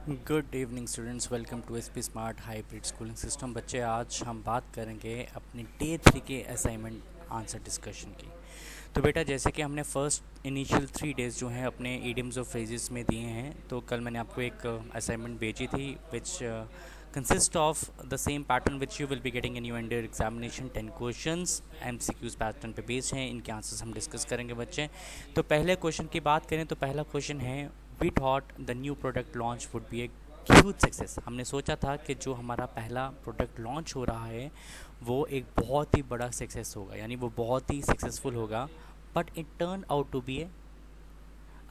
Good evening students, welcome to SP smart hybrid schooling system. बच्चे, आज हम बात करेंगे अपनी डे 3 के असाइनमेंट आंसर डिस्कशन की। तो बेटा, जैसे कि हमने फर्स्ट इनिशियल 3 डेज जो हैं अपने ईडियम्स और फ्रेजेस में दिए हैं, तो कल मैंने आपको एक असाइनमेंट भेजी थी which consist of the same pattern which you will be getting in your entire examination. 10 questions MCQs pattern पे बेस्ड हैं, इनके आंसर्स हम डिस्कस करेंगे बच्चे। तो पहले क्वेश्चन की बात करें तो पहला क्वेश्चन है, we thought the new product launch would be a huge success. हमने सोचा था कि जो हमारा पहला प्रोडक्ट लॉन्च हो रहा है वो एक बहुत ही बड़ा सक्सेस होगा, यानी वो बहुत ही सक्सेसफुल होगा। But it turn out to be a,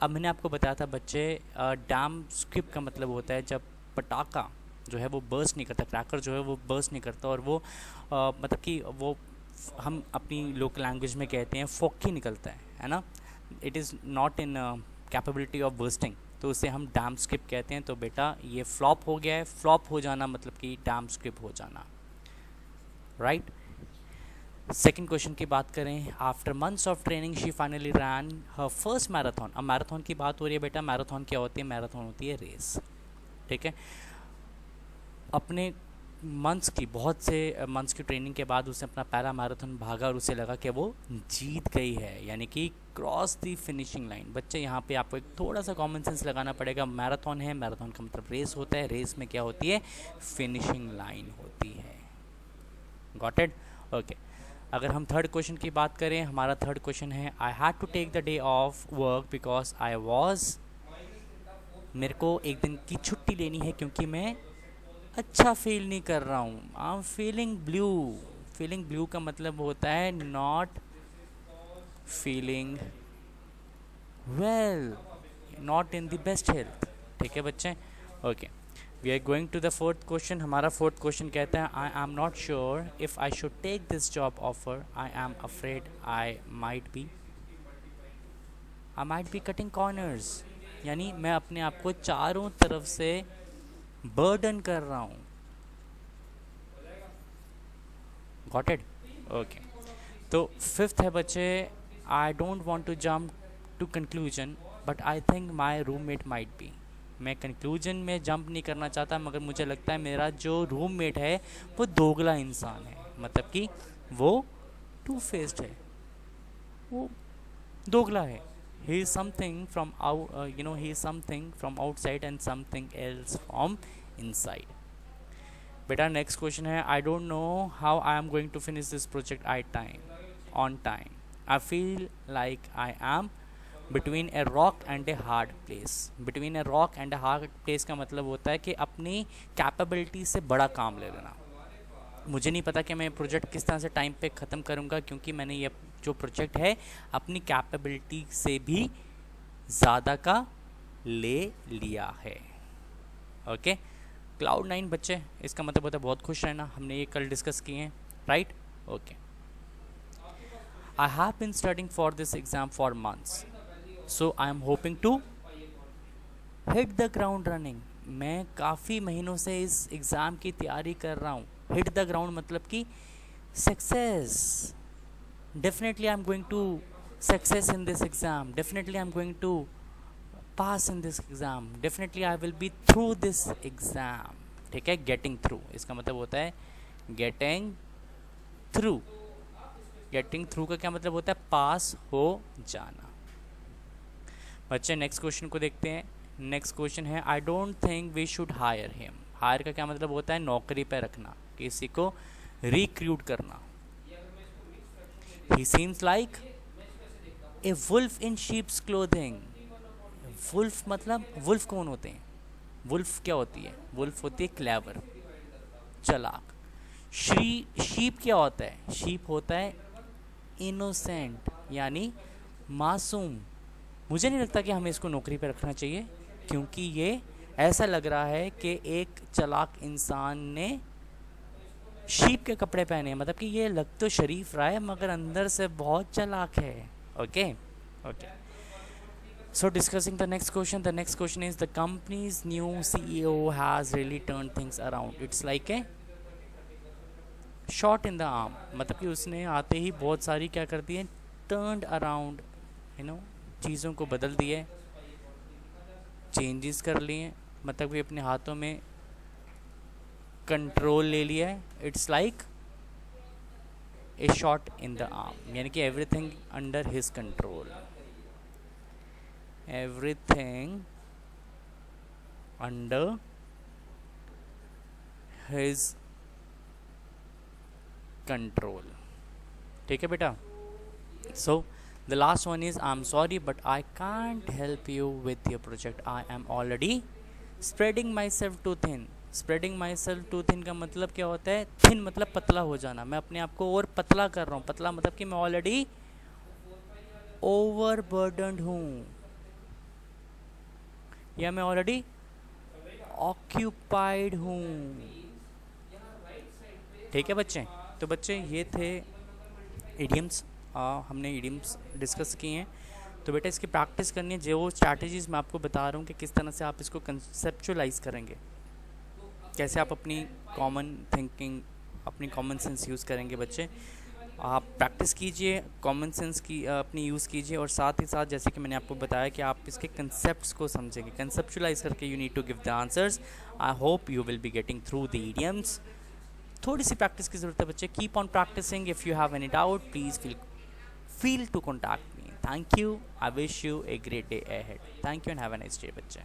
अब मैंने आपको बताया था बच्चे, डैम स्क्रिप्ट का मतलब होता है जब पटाखा जो है वो बर्स्ट नहीं करता, क्रैकर जो है वो बर्स्ट नहीं करता, और वो मतलब कि वो हम अपनी लोकल लैंग्वेज में कहते हैं फोकी निकलता है ना। It is not in capability of bursting, तो उसे हम डैम स्क्रिप्ट कहते हैं। तो बेटा ये फ्लॉप हो गया है। फ्लॉप हो जाना मतलब कि डैम स्क्रिप्ट हो जाना, राइट। सेकेंड क्वेश्चन की बात करें, after months of training she finally ran her first marathon. अब मैराथन की बात हो रही है बेटा। मैराथन क्या होती है? मैराथन होती है रेस, ठीक है। अपने मंथ्स की, बहुत से मंथ्स की ट्रेनिंग के बाद उसने अपना पहला मैराथन भागा और उसे लगा कि वो जीत गई है, यानी कि क्रॉस दी फिनिशिंग लाइन। बच्चे, यहाँ पे आपको एक थोड़ा सा कॉमन सेंस लगाना पड़ेगा। मैराथन है, मैराथन का मतलब रेस होता है, रेस में क्या होती है? फिनिशिंग लाइन होती है। Got it? ओके। अगर हम थर्ड क्वेश्चन की बात करें, हमारा थर्ड क्वेश्चन है, I had to take the day off work because I was, मेरे को एक दिन की छुट्टी लेनी है क्योंकि मैं अच्छा फील नहीं कर रहा हूँ। I am feeling blue. Feeling blue का मतलब होता है not feeling well, not in the best health, ठीक है बच्चे। Okay, we are going to the fourth question. हमारा फोर्थ क्वेश्चन कहता है, I am not sure if I should take this job offer, I am afraid I might be cutting corners, यानी मैं अपने आप को चारों तरफ से बर्डन कर रहा हूँ। Got it? ओके। तो फिफ्थ है बच्चे, I don't want to jump to conclusion but I think my roommate might be. मैं कंक्लूजन में जंप नहीं करना चाहता, मगर मुझे लगता है मेरा जो रूममेट है वो दोगला इंसान है, मतलब कि वो टू फेस्ड है, वो दोगला है। He is something from he is something from outside and something else from inside. बेटा, नेक्स्ट क्वेश्चन है, I don't know how I am going to finish this project on time. I feel like I am between a rock and a hard place. Between a rock and a hard place का मतलब होता है कि अपनी capability से बड़ा काम ले लेना। मुझे नहीं पता कि मैं प्रोजेक्ट किस तरह से टाइम पे ख़त्म करूँगा, क्योंकि मैंने ये जो प्रोजेक्ट है अपनी कैपेबिलिटी से भी ज़्यादा का ले लिया है। ओके। क्लाउड 9 बच्चे, इसका मतलब होता है बहुत खुश रहना। हमने ये कल डिस्कस किए हैं, right. Okay. I have been studying for this exam for months, so I am hoping to hit the ground running. मैं काफ़ी महीनों से इस एग्ज़ाम की तैयारी कर रहा हूँ। हिट द ग्राउंड मतलब कि success. Definitely I am going to success in this exam. Definitely I am going to pass in this exam. Definitely I will be through this exam. ठीक है, getting through इसका मतलब होता है getting through। getting through का क्या मतलब होता है? पास हो जाना। बच्चे, नेक्स्ट क्वेश्चन को देखते हैं। नेक्स्ट क्वेश्चन है, I don't think we should hire him. Hire का क्या मतलब होता है? नौकरी पे रखना, किसी को रिक्रूट करना। He seems like a wolf in sheep's clothing. Wolf मतलब, वुल्फ कौन होते हैं? वुल्फ क्या होती है? वुल्फ होती है क्लेवर, चालाक। शीप क्या होता है? शीप होता है इनोसेंट, यानी मासूम। मुझे नहीं लगता कि हमें इसको नौकरी पर रखना चाहिए, क्योंकि ये ऐसा लग रहा है कि एक चालाक इंसान ने शीप के कपड़े पहने हैं, मतलब कि ये लग तो शरीफ रहा है मगर अंदर से बहुत चालाक है। Okay okay. So discussing the next question is, the company's new CEO has really turned things around. It's like a shot in the arm, मतलब कि उसने आते ही बहुत सारी क्या कर दी है? turned around, चीज़ों को बदल दिए, चेंजेस कर लिए। मतलब कि अपने हाथों में कंट्रोल ले लिया है. It's like a shot in the arm, यानी कि everything under his control. Everything under his control. ठीक है बेटा. So the last one is, I am sorry but I can't help you with your project. I am already spreading my self to thin. Spreading my self to thin का मतलब क्या होता है? Thin मतलब पतला हो जाना. मैं अपने आप को और पतला कर रहा हूँ. पतला मतलब कि मैं ऑलरेडी ओवरबर्डन्ड हूँ, या मैं ऑलरेडी ऑक्यूपाइड हूँ. ठीक है बच्चे. तो बच्चे ये थे इडियम्स. हमने इडियम्स डिस्कस किए हैं. तो बेटा इसकी प्रैक्टिस करनी है. जो स्ट्रैटेजीज मैं आपको बता रहा हूँ कि किस तरह से आप इसको कंसेप्चुअलाइज करेंगे, कैसे आप अपनी कॉमन थिंकिंग, अपनी कॉमन सेंस यूज़ करेंगे. बच्चे आप प्रैक्टिस कीजिए, कॉमन सेंस की अपनी यूज़ कीजिए, और साथ ही साथ जैसे कि मैंने आपको बताया कि आप इसके कंसेप्ट्स को समझेंगे. कंसेप्चुलाइज करके you need to give the answers. I hope you will be getting through the idioms. थोड़ी सी प्रैक्टिस की ज़रूरत है बच्चे. Keep on practicing. If you have any doubt please feel to contact me. Thank you. I wish you a great day ahead. Thank you and have a nice day बच्चे.